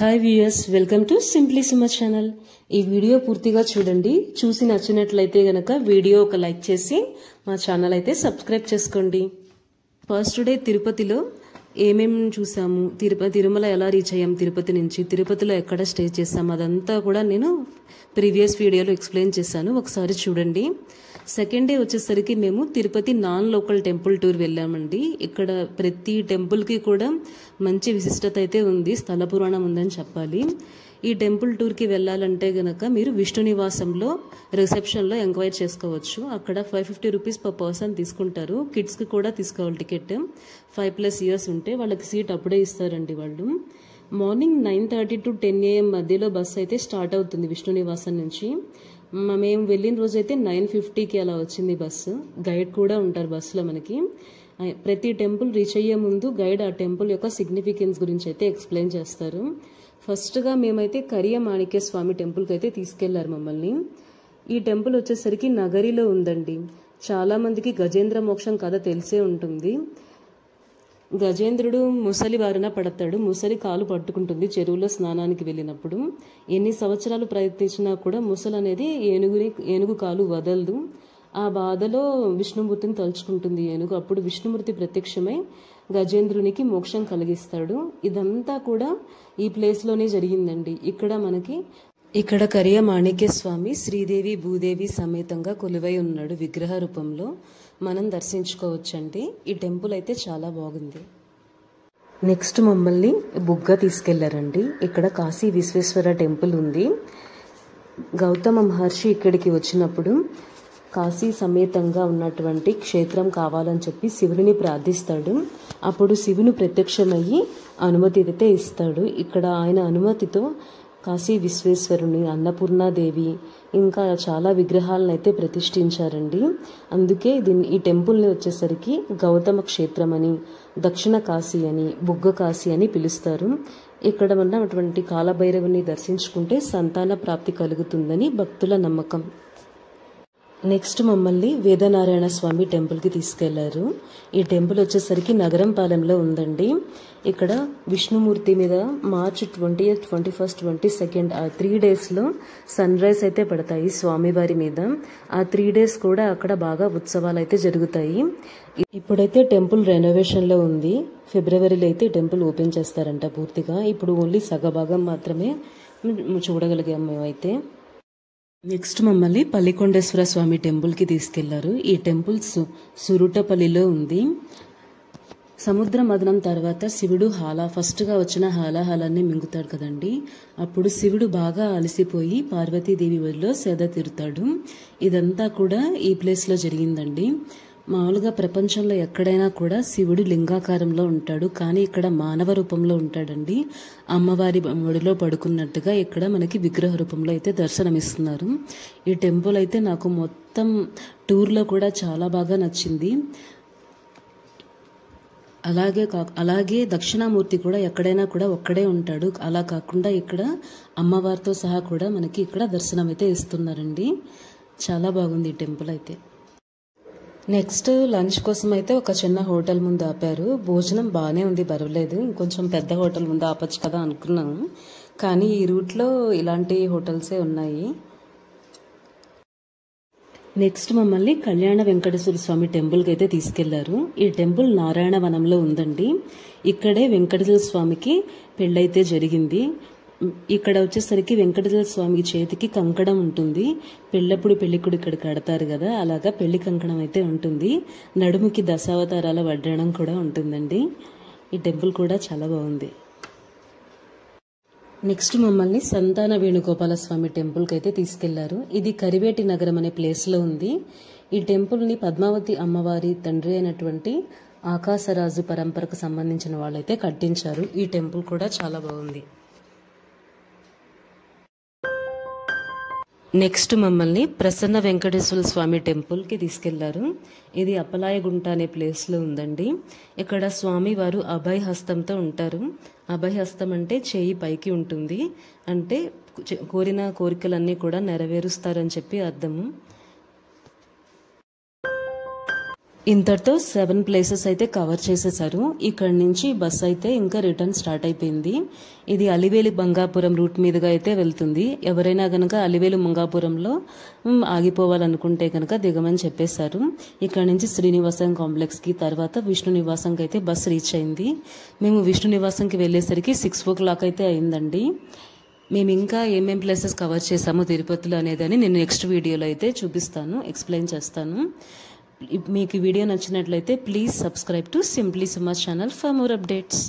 Hi viewers, welcome to simply Suma channel. ఈ video పూర్తిగా చూడండి. చూసి నచ్చినట్లయితే గనక వీడియో ఒక లైక్ చేసి మా ఛానల్ అయితే సబ్స్క్రైబ్ చేసుకోండి. ఫస్ట్ డే తిరుపతిలో ఏమేం చూసాము, తిరుమల ఎలా రీచ్ అయ్యాం, తిరుపతి నుంచి తిరుపతిలో ఎక్కడ స్టే చేసాము, అదంతా కూడా నేను ప్రీవియస్ వీడియోలో ఎక్స్ప్లెయిన్ చేశాను, ఒకసారి చూడండి. సెకండ్ డే వచ్చేసరికి మేము Tirupati non local temple tour వెళ్ళామండి. ఇక్కడ ప్రతి టెంపుల్కి కూడా మంచి విశిష్టత అయితే ఉంది, స్థల పురాణం ఉందని చెప్పాలి. ఈ టెంపుల్ టూర్కి వెళ్ళాలంటే గనక మీరు విష్ణు నివాసంలో రిసెప్షన్లో ఎంక్వైరీ చేసుకోవచ్చు. అక్కడ 550 రూపీస్ పర్ పర్సన్ తీసుకుంటారు. కిడ్స్కి కూడా తీసుకోవాలి టికెట్. 5+ ఇయర్స్ ఉంటే వాళ్ళకి సీట్ అప్పుడే ఇస్తారండి వాళ్ళు. మార్నింగ్ 9:30 to 10 AM మధ్యలో బస్సు అయితే స్టార్ట్ అవుతుంది విష్ణు నివాసం నుంచి. మేము వెళ్ళిన రోజైతే 9:50కి అలా వచ్చింది బస్సు. గైడ్ కూడా ఉంటారు బస్సులో మనకి. ప్రతి టెంపుల్ రీచ్ అయ్యే ముందు గైడ్ ఆ టెంపుల్ యొక్క సిగ్నిఫికెన్స్ గురించి అయితే ఎక్స్ప్లెయిన్ చేస్తారు. ఫస్ట్గా మేమైతే కరియ మాణిక్య స్వామి టెంపుల్కి అయితే తీసుకెళ్లారు మమ్మల్ని. ఈ టెంపుల్ వచ్చేసరికి నగరిలో ఉందండి. చాలా మందికి గజేంద్ర మోక్షం కథ తెలిసే ఉంటుంది. గజేంద్రుడు ముసలి బారిన పడతాడు. ముసలి కాలు పట్టుకుంటుంది చెరువులో స్నానానికి వెళ్ళినప్పుడు. ఎన్ని సంవత్సరాలు ప్రయత్నించినా కూడా ముసలి అనేది ఏనుగు కాలు వదలదు. ఆ బాధలో విష్ణుమూర్తిని తలుచుకుంటుంది ఏనుగు. అప్పుడు విష్ణుమూర్తి ప్రత్యక్షమై గజేంద్రునికి మోక్షం కలిగిస్తాడు. ఇదంతా కూడా ఈ ప్లేస్లోనే జరిగిందండి. ఇక్కడ కరియ మాణిక్య స్వామి శ్రీదేవి భూదేవి సమేతంగా కొలువై ఉన్నాడు విగ్రహ రూపంలో. మనం దర్శించుకోవచ్చండి. ఈ టెంపుల్ అయితే చాలా బాగుంది. నెక్స్ట్ మమ్మల్ని బుగ్గ తీసుకెళ్లారండి. ఇక్కడ కాశీ విశ్వేశ్వర టెంపుల్ ఉంది. గౌతమ మహర్షి ఇక్కడికి వచ్చినప్పుడు కాశీ సమేతంగా ఉన్నటువంటి క్షేత్రం కావాలని చెప్పి శివుని ప్రార్థిస్తాడు. అప్పుడు శివుని ప్రత్యక్షమయ్యి అనుమతి అయితే ఇస్తాడు. ఇక్కడ ఆయన అనుమతితో కాశీ విశ్వేశ్వరుని, అన్నపూర్ణాదేవి, ఇంకా చాలా విగ్రహాలను అయితే ప్రతిష్ఠించారండి. అందుకే ఈ టెంపుల్ని వచ్చేసరికి గౌతమ క్షేత్రం అని, దక్షిణ కాశీ అని, బుగ్గ కాశీ అని పిలుస్తారు. ఇక్కడ ఉన్నటువంటి కాలభైరవుని దర్శించుకుంటే సంతాన ప్రాప్తి కలుగుతుందని భక్తుల నమ్మకం. నెక్స్ట్ మమ్మల్ని వేదనారాయణ స్వామి టెంపుల్కి తీసుకెళ్లారు. ఈ టెంపుల్ వచ్చేసరికి నగరం పాలెంలో ఉందండి. ఇక్కడ విష్ణుమూర్తి మీద మార్చి 20th, 21st, 22nd ఆ 3 డేస్లో సన్ రైజ్ అయితే పడతాయి స్వామివారి మీద. ఆ 3 డేస్ కూడా అక్కడ బాగా ఉత్సవాలు అయితే జరుగుతాయి. ఇప్పుడైతే టెంపుల్ రెనోవేషన్లో ఉంది. ఫిబ్రవరిలో అయితే టెంపుల్ ఓపెన్ చేస్తారంట పూర్తిగా. ఇప్పుడు ఓన్లీ సగభాగం మాత్రమే చూడగలిగాం మేమైతే. నెక్స్ట్ మమ్మల్ని పల్లికొండేశ్వర స్వామి టెంపుల్కి తీసుకెళ్లారు. ఈ టెంపుల్ సురుటపల్లిలో ఉంది. సముద్ర మదనం తర్వాత శివుడు ఫస్ట్గా వచ్చిన హాలాహాలాన్ని మింగుతాడు కదండి. అప్పుడు శివుడు బాగా అలసిపోయి పార్వతీదేవి ఒడిలో సేద తీరుతాడు. ఇదంతా కూడా ఈ ప్లేస్లో జరిగిందండి. మామూలుగా ప్రపంచంలో ఎక్కడైనా కూడా శివుడు లింగాకారంలో ఉంటాడు, కానీ ఇక్కడ మానవ రూపంలో ఉంటాడండి. అమ్మవారి ఒడిలో పడుకున్నట్టుగా ఇక్కడ మనకి విగ్రహ రూపంలో అయితే దర్శనమిస్తున్నారు. ఈ టెంపుల్ అయితే నాకు మొత్తం టూర్లో కూడా చాలా బాగా నచ్చింది. అలాగే దక్షిణామూర్తి కూడా ఎక్కడైనా కూడా ఒక్కడే ఉంటాడు. అలా కాకుండా ఇక్కడ అమ్మవారితో సహా కూడా మనకి ఇక్కడ దర్శనం అయితే ఇస్తున్నారండి. చాలా బాగుంది ఈ టెంపుల్ అయితే. నెక్స్ట్ లంచ్ కోసం అయితే ఒక చిన్న హోటల్ ముందు ఆపారు. భోజనం బాగానే ఉంది, పర్వాలేదు. ఇంకొంచెం పెద్ద హోటల్ ముందు ఆపచ్చు కదా అనుకున్నాము, కానీ ఈ రూట్లో ఇలాంటి హోటల్సే ఉన్నాయి. నెక్స్ట్ మమ్మల్ని కళ్యాణ వెంకటేశ్వర స్వామి టెంపుల్కి అయితే తీసుకెళ్లారు. ఈ టెంపుల్ నారాయణ వనంలో ఉందండి. ఇక్కడే వెంకటేశ్వర స్వామికి పెళ్ళైతే జరిగింది. ఇక్కడ వచ్చేసరికి వెంకటేశ్వర స్వామి చేతికి కంకణం ఉంటుంది. పెళ్ళప్పుడు పెళ్లికుడు ఇక్కడ కడతారు కదా, అలాగా పెళ్లి కంకణం అయితే ఉంటుంది. నడుముకి దశావతారాల వడ్డాణం కూడా ఉంటుందండి. ఈ టెంపుల్ కూడా చాలా బాగుంది. నెక్స్ట్ మమ్మల్ని సంతాన వేణుగోపాల స్వామి టెంపుల్కి అయితే తీసుకెళ్లారు. ఇది కరివేటి నగరం అనే ప్లేస్లో ఉంది. ఈ టెంపుల్ని పద్మావతి అమ్మవారి తండ్రి అయినటువంటి ఆకాశరాజు పరంపరకు సంబంధించిన వాళ్ళైతే కట్టించారు. ఈ టెంపుల్ కూడా చాలా బాగుంది. నెక్స్ట్ మమ్మల్ని ప్రసన్న వెంకటేశ్వర స్వామి టెంపుల్కి తీసుకెళ్లారు. ఇది అప్పలాయగుంట అనే ప్లేస్లో ఉందండి. ఇక్కడ స్వామివారు అభయహస్తంతో ఉంటారు. అభయహస్తం అంటే చేయి పైకి ఉంటుంది, అంటే కోరిన కోరికలన్నీ కూడా నెరవేరుస్తారని చెప్పి అర్థము. ఇంతటితో 7 ప్లేసెస్ అయితే కవర్ చేసేసారు. ఇక్కడ నుంచి బస్ అయితే ఇంకా రిటర్న్ స్టార్ట్ అయిపోయింది. ఇది అలివేలు మంగాపురం రూట్ మీదుగా అయితే వెళ్తుంది. ఎవరైనా గనక అలివేలు మంగాపురంలో ఆగిపోవాలనుకుంటే కనుక దిగమని చెప్పేశారు. ఇక్కడ నుంచి శ్రీనివాసం కాంప్లెక్స్ కి తర్వాత విష్ణు నివాసంకి అయితే బస్ రీచ్ అయింది. మేము విష్ణు నివాసంకి వెళ్ళేసరికి 6 o'clock అయితే అయిందండి. మేము ఇంకా ఏమేం ప్లేసెస్ కవర్ చేసామో తిరుపతిలో అనేదని నేను నెక్స్ట్ వీడియోలో అయితే చూపిస్తాను, ఎక్స్ప్లెయిన్ చేస్తాను. మీకు ఈ వీడియో నచ్చినట్లయితే please subscribe to simply Suma channel for more updates.